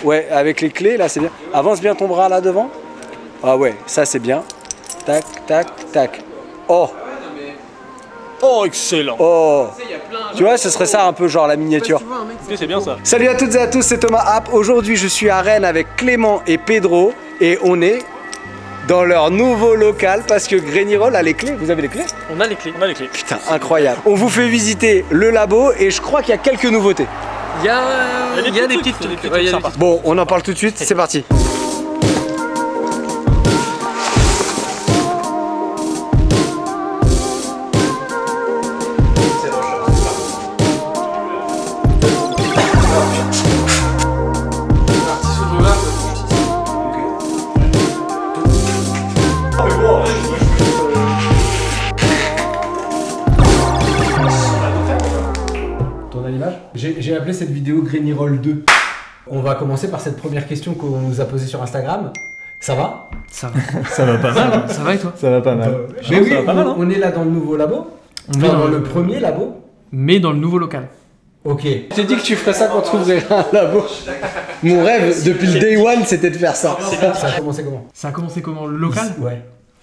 Ouais, avec les clés, là, c'est bien. Avance bien ton bras là devant. Ah ouais, ça c'est bien. Tac, tac, tac. Oh. Oh, excellent. Oh. Tu vois, ce serait ça un peu genre la miniature. C'est bien ça. Salut à toutes et à tous, c'est Thomas App. Aujourd'hui, je suis à Rennes avec Clément et Pedro et on est dans leur nouveau local parce que Graignirol a les clés. Vous avez les clés? On a les clés. On a les clés. Putain, incroyable. On vous fait visiter le labo et je crois qu'il y a quelques nouveautés. Il y a des petites trucs. Ouais, sympas. Bon, on en parle tout de suite, c'est parti. J'ai appelé cette vidéo Graignirol 2. On va commencer par cette première question qu'on nous a posée sur Instagram. Ça va? Ça va. Ça va pas mal. Ça va et toi? Ça va pas mal. Mais oui, pas mal, hein. On est là dans le nouveau labo. On est dans le premier labo. Mais dans le nouveau local. Ok. Je t'ai dit que tu ferais ça quand tu ouvrirais un labo. Mon rêve depuis le day one, c'était de faire ça. Ça a commencé comment? Ça a commencé comment? Le local? Ouais.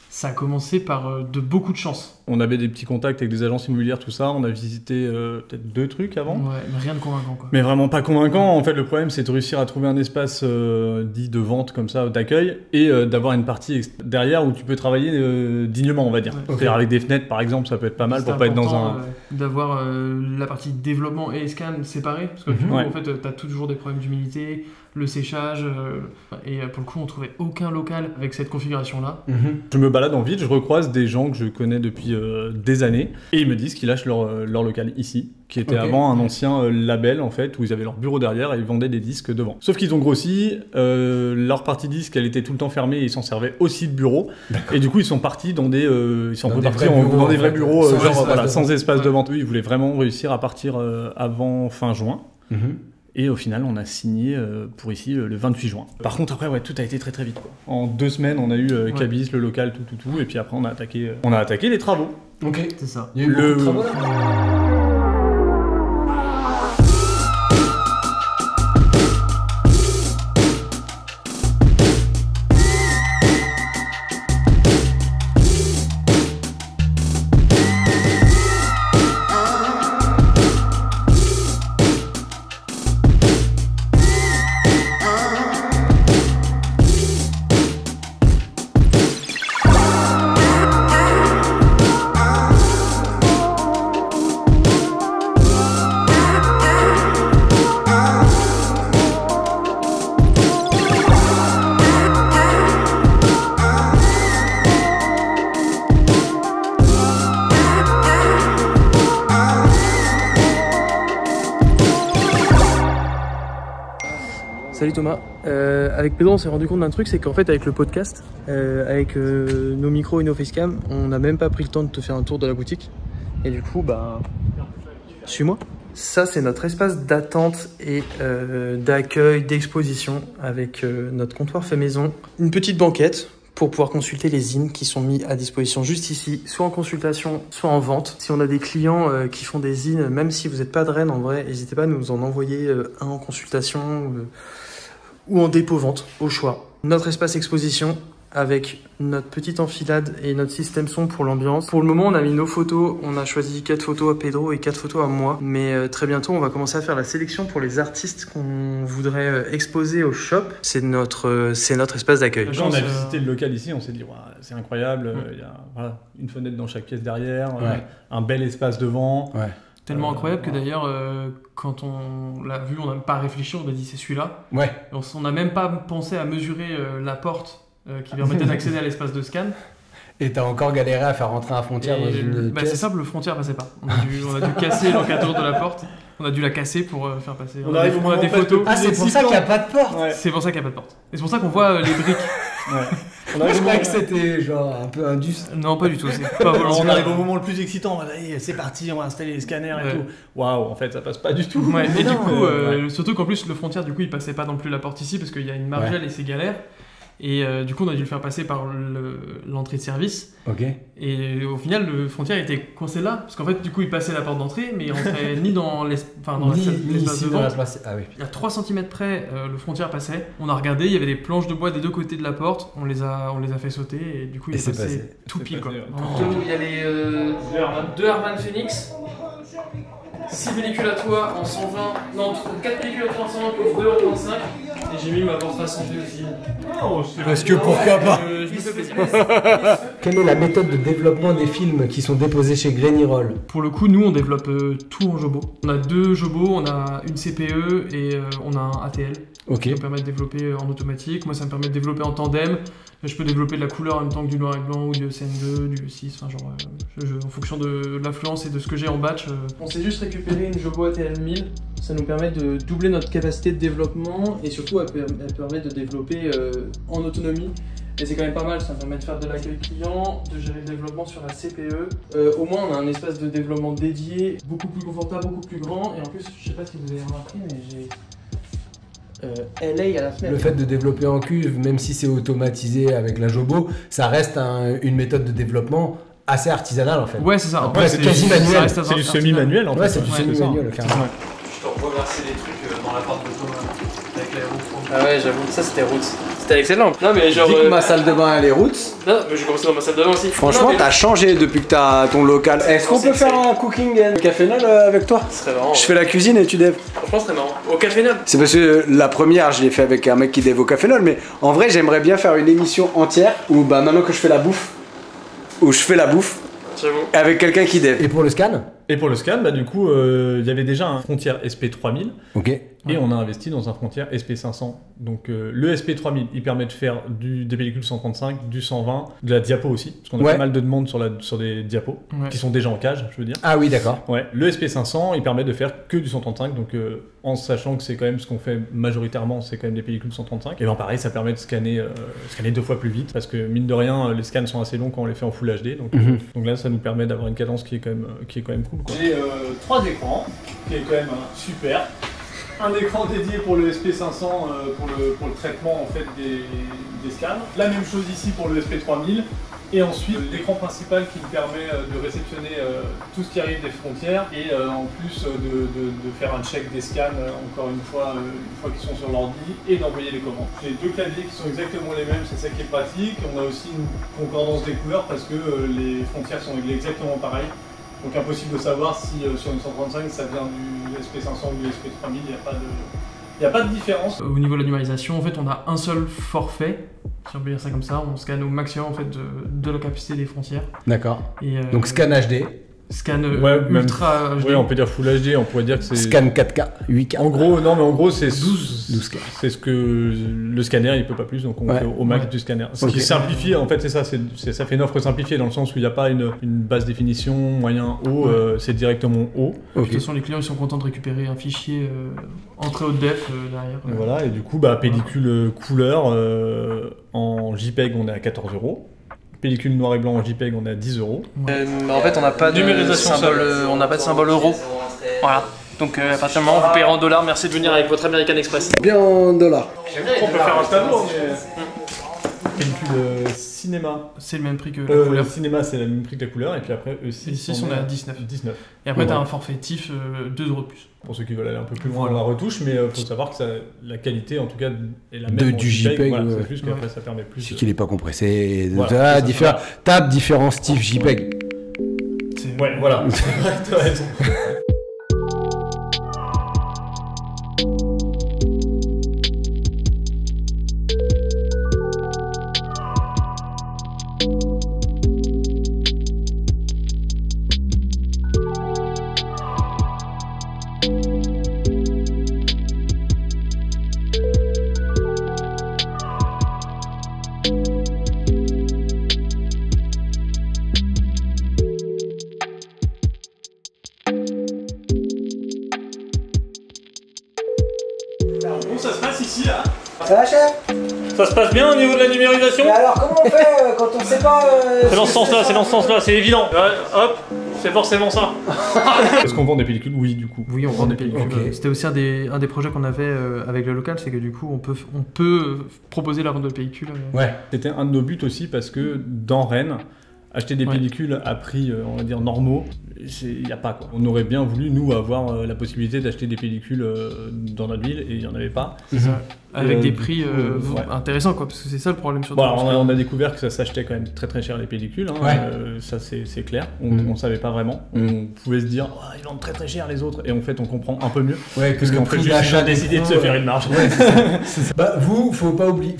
Ça a commencé par de beaucoup de chance. On avait des petits contacts avec des agences immobilières, tout ça. On a visité peut-être 2 trucs avant. Ouais, mais rien de convaincant quoi. Mais vraiment pas convaincant. En fait, le problème, c'est de réussir à trouver un espace dit de vente comme ça, d'accueil, et d'avoir une partie derrière où tu peux travailler dignement, on va dire. Ouais. C'est-à-dire avec des fenêtres, par exemple, ça peut être pas mal pour pas être dans un... d'avoir la partie développement et scan séparée. Parce que du coup, en fait, t'as toujours des problèmes d'humidité, le séchage. Et pour le coup, on trouvait aucun local avec cette configuration-là. Je me balade en ville, je recroise des gens que je connais depuis des années, et ils me disent qu'ils lâchent leur local ici, qui était avant un ancien label en fait, où ils avaient leur bureau derrière et ils vendaient des disques devant. Sauf qu'ils ont grossi, leur partie disque elle était tout le temps fermée et ils s'en servaient aussi de bureau. Et du coup ils sont partis dans des dans des vrais bureaux, sans espace de vente. Eux, ils voulaient vraiment réussir à partir avant fin juin. Et au final, on a signé pour ici le 28 juin. Par contre, après, ouais, tout a été très très vite, quoi. En 2 semaines, on a eu Cabis, le local, tout. Et puis après, on a attaqué les travaux. Ok. C'est ça. Il y a eu beaucoup de travaux là. Salut Thomas. Avec Pedro, on s'est rendu compte d'un truc, c'est qu'en fait, avec le podcast, avec nos micros et nos facecam, on n'a même pas pris le temps de te faire un tour de la boutique. Et du coup, suis-moi. Ça, c'est notre espace d'attente et d'accueil, d'exposition avec notre comptoir fait maison. Une petite banquette pour pouvoir consulter les zines qui sont mis à disposition juste ici, soit en consultation, soit en vente. Si on a des clients qui font des zines, même si vous n'êtes pas de Rennes, en vrai, n'hésitez pas à nous en envoyer un en consultation ou en dépôt-vente, au choix. Notre espace exposition avec notre petite enfilade et notre système son pour l'ambiance. Pour le moment, on a mis nos photos. On a choisi 4 photos à Pedro et 4 photos à moi. Mais très bientôt, on va commencer à faire la sélection pour les artistes qu'on voudrait exposer au shop. C'est notre espace d'accueil. Quand on a visité le local ici, on s'est dit, c'est incroyable. Il y a une fenêtre dans chaque pièce derrière, un bel espace devant. Tellement incroyable que d'ailleurs, quand on l'a vu, on n'a même pas réfléchi, on a dit c'est celui-là. On n'a même pas pensé à mesurer la porte qui permettait d'accéder à l'espace de scan. Et t'as encore galéré à faire rentrer un frontière dans une pièce. C'est simple, le frontière passait pas. On a dû casser l'encadreur de la porte. On a dû la casser pour faire passer. On a des photos. Ah, c'est pour ça qu'il n'y a pas de porte. C'est pour ça qu'il n'y a pas de porte. Et c'est pour ça qu'on voit les briques. Je croyais que c'était genre un peu indus. Non, pas du tout. C'est pas volontaire. On arrive au moment le plus excitant. C'est parti, on va installer les scanners et tout. Waouh, en fait, ça passe pas du tout. Et du coup, surtout qu'en plus, le frontière, du coup, il passait pas non plus la porte ici parce qu'il y a une margelle et c'est galère. Et du coup, on a dû le faire passer par l'entrée de service. Ok. Et au final, le frontière était coincé là. Parce qu'en fait, du coup, il passait la porte d'entrée, mais il rentrait ni dans l'espace de vente. Ah oui. Il y a 3 cm près, le frontière passait. On a regardé, il y avait des planches de bois des deux côtés de la porte. On les a fait sauter et du coup, il est passé tout pile. Quoi. Il y a les 2 Harman Phoenix. 6 pellicules à toi en 120, non 4 pellicules à toi en 120 pour 2,25€. Et j'ai mis ma porte à santé aussi. Parce que pourquoi pas. Je me fais plaisir. Quelle est la méthode de développement des films qui sont déposés chez Grainyroll? Pour le coup, nous on développe tout en Jobo. On a 2 Jobo, on a une CPE et on a un ATL. Ok. Ça me permet de développer en automatique. Moi ça me permet de développer en tandem. Je peux développer de la couleur en même temps que du noir et blanc ou du CN2, du 6, enfin genre en fonction de l'influence et de ce que j'ai en batch. On s'est juste récupéré une Jobo ATL 1000. Ça nous permet de doubler notre capacité de développement et surtout elle permet de développer en autonomie. Et c'est quand même pas mal, ça me permet de faire de l'accueil client, de gérer le développement sur la CPE. Au moins on a un espace de développement dédié, beaucoup plus confortable, beaucoup plus grand. Et en plus, je sais pas si vous avez remarqué, mais j'ai LA à la fenêtre. Le fait de développer en cuve, même si c'est automatisé avec la Jobo, ça reste une méthode de développement assez artisanale en fait. Ouais, c'est ça. Après, c'est quasi manuel. C'est du semi-manuel en fait. Ouais, c'est du semi-manuel carrément. Je te reversais des trucs dans l'appart de Thomas avec l'aéro. Ah ouais, j'avoue, ça c'était Roots. C'était excellent. Non mais genre. Dis que ma salle de bain elle est Roots. Non, mais j'ai commencé dans ma salle de bain aussi. Franchement, t'as changé depuis que t'as ton local. Est-ce qu'on peut faire un cooking and cafénol avec toi? Ce serait marrant. Je fais la cuisine et tu dev. Franchement, ce serait marrant. Au cafénol. C'est parce que la première, je l'ai fait avec un mec qui dev au cafénol, mais en vrai, j'aimerais bien faire une émission entière où bah maintenant que je fais la bouffe, J'avoue. avec quelqu'un qui dev. Et pour le scan? Et pour le scan, bah du coup, il y avait déjà un Frontier SP3000. Ok. Et on a investi dans un Frontier SP500. Donc le SP3000, il permet de faire des pellicules 135, du 120, de la diapo aussi. Parce qu'on a pas mal de demandes sur des diapos, qui sont déjà en cage, je veux dire. Ah oui, d'accord. Ouais. Le SP500, il permet de faire que du 135. Donc en sachant que c'est quand même ce qu'on fait majoritairement, c'est quand même des pellicules 135. Et bien pareil, ça permet de scanner 2 fois plus vite. Parce que mine de rien, les scans sont assez longs quand on les fait en Full HD. Donc là, ça nous permet d'avoir une cadence qui est quand même cool. J'ai 3 écrans, qui est quand même super. Un écran dédié pour le SP500 pour le traitement en fait des scans. La même chose ici pour le SP3000. Et ensuite l'écran principal qui me permet de réceptionner tout ce qui arrive des frontières et en plus de faire un check des scans encore une fois qu'ils sont sur l'ordi et d'envoyer les commandes. J'ai 2 claviers qui sont exactement les mêmes, c'est ça qui est pratique. On a aussi une concordance des couleurs parce que les frontières sont réglées exactement pareil. Donc impossible de savoir si sur une 135 ça vient du SP500 ou du SP3000, il n'y a pas de différence. Au niveau de la numérisation, en fait on a un seul forfait, si on peut dire ça comme ça, on scanne au maximum en fait de la capacité des frontières. D'accord. Donc scan HD. Scan ultra HD. Ouais, on peut dire Full HD, on pourrait dire que c'est... Scan 4K, 8K. En gros, c'est 12K. C'est ce que le scanner, il peut pas plus, donc on fait au max du scanner. Ce qui simplifie, en fait, c'est ça, ça fait une offre simplifiée dans le sens où il n'y a pas une basse définition, moyen, haut, c'est directement haut. De toute façon, les clients, ils sont contents de récupérer un fichier entrée haute def derrière. Voilà, et du coup, pellicule couleur, en JPEG, on est à 14€. Pellicule noir et blanc en JPEG, on est à 10€. En fait, on n'a pas de symbole, on n'a pas de symbole euro. Voilà. Donc à partir du moment où vous payez en dollars, merci de venir avec votre American Express. Bien en dollars. On peut faire un tableau, mais... Pellicule cinéma. C'est le même prix que la couleur. Cinéma, c'est le même prix que la couleur, et puis après, ici, on est à 19. Et après, tu as un forfait TIFF 2€ de plus. Pour ceux qui veulent aller un peu plus loin dans la retouche, mais il faut savoir que la qualité, en tout cas, est la même. Du JPEG, voilà, c'est plus qu'après, ça permet plus. C'est qu'il n'est pas compressé. Voilà, tape différents types JPEG. Ouais, voilà. T'as raison. Ça se passe ici là. Ça va, chef? Ça se passe bien au niveau de la numérisation? Mais alors comment on fait quand on sait pas C'est dans ce sens-là, c'est évident. Ouais, hop, c'est forcément ça. Est-ce qu'on vend des pellicules? Oui, du coup. Oui, on vend des pellicules. Ok. C'était aussi un des projets qu'on avait avec le local, c'est que du coup, on peut proposer la vente de pellicules. Ouais. C'était un de nos buts aussi parce que dans Rennes, acheter des pellicules à prix, on va dire, normaux, il n'y a pas quoi. On aurait bien voulu, nous, avoir la possibilité d'acheter des pellicules dans notre ville et il n'y en avait pas. C'est ça. Avec des prix ouais. intéressants, quoi, parce que c'est ça le problème surtout. Bon, alors, on a découvert que ça s'achetait quand même très très cher les pellicules, hein, Ouais. ça c'est clair, on savait pas vraiment. On pouvait se dire, oh, ils vendent très très cher les autres, et en fait on comprend un peu mieux. Ouais, que Parce le qu'en fait, prix juste, d'achat ils ont décidé de se faire une marge. Ouais, c'est ça. Bah, vous, faut pas oublier.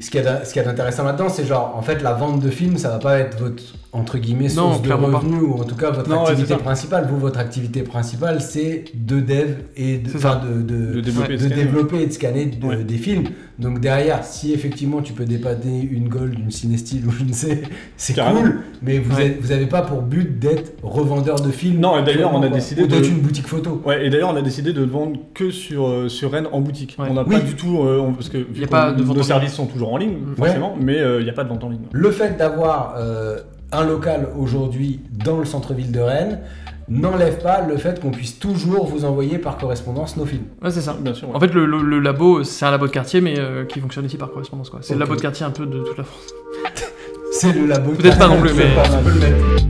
Ce qu'il y a d'intéressant là-dedans, c'est genre, en fait, la vente de films, ça va pas être votre, entre guillemets, source de clairement pas. revenus, ou en tout cas votre Non, ouais, activité c'est ça. principale. Vous, votre activité principale, c'est de dev et C'est ça. De développer, de développer et de scanner Ouais. des films. Donc derrière, si effectivement tu peux dépanner une Gold, une Cinestyle ou je ne sais, c'est Carrément. cool, mais vous Ouais. avez pas pour but d'être revendeur de films. Non, et d'ailleurs, on a Quoi. décidé Ou d'être de- une boutique photo. Ouais, et d'ailleurs on a décidé de le vendre que sur Rennes en boutique. Ouais. On n'a Oui. pas du tout, parce que Y a pas de vente en nos ligne. services sont toujours en ligne, forcément, mais il n'y a pas de vente en ligne. Le fait d'avoir un local aujourd'hui dans le centre-ville de Rennes n'enlève pas le fait qu'on puisse toujours vous envoyer par correspondance nos films. Ouais, c'est ça. Bien sûr. Ouais. En fait, le labo, c'est un labo de quartier, mais qui fonctionne ici par correspondance, quoi. C'est Ok. le labo de quartier un peu de toute la France. C'est le labo. Peut-être pas non plus, mais- On peut le mettre.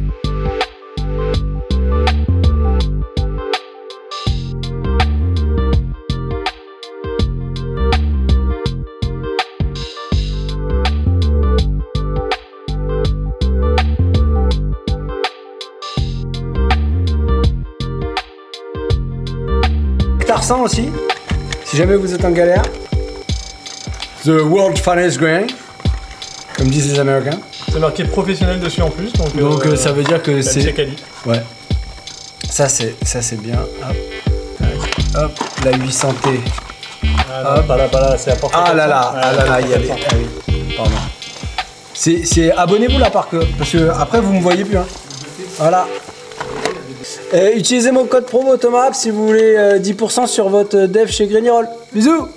Tarsan aussi, si jamais vous êtes en galère. The World Finest Grain, comme disent les Américains. C'est marqué professionnel dessus en plus, donc, Ça veut dire que même c'est... chez Cali. Ouais. Ça c'est bien. Hop. Tac. Hop. La 800T. Ah, non, pas là, c'est à Porte Ah là là. Ouais, Ah là là. Il y a les... Porte Ah oui. Pardon. C'est abonnez-vous là parce que après vous me voyez plus. Hein. Voilà. Utilisez mon code promo Thomas si vous voulez 10% sur votre dev chez Greniroll. Bisous.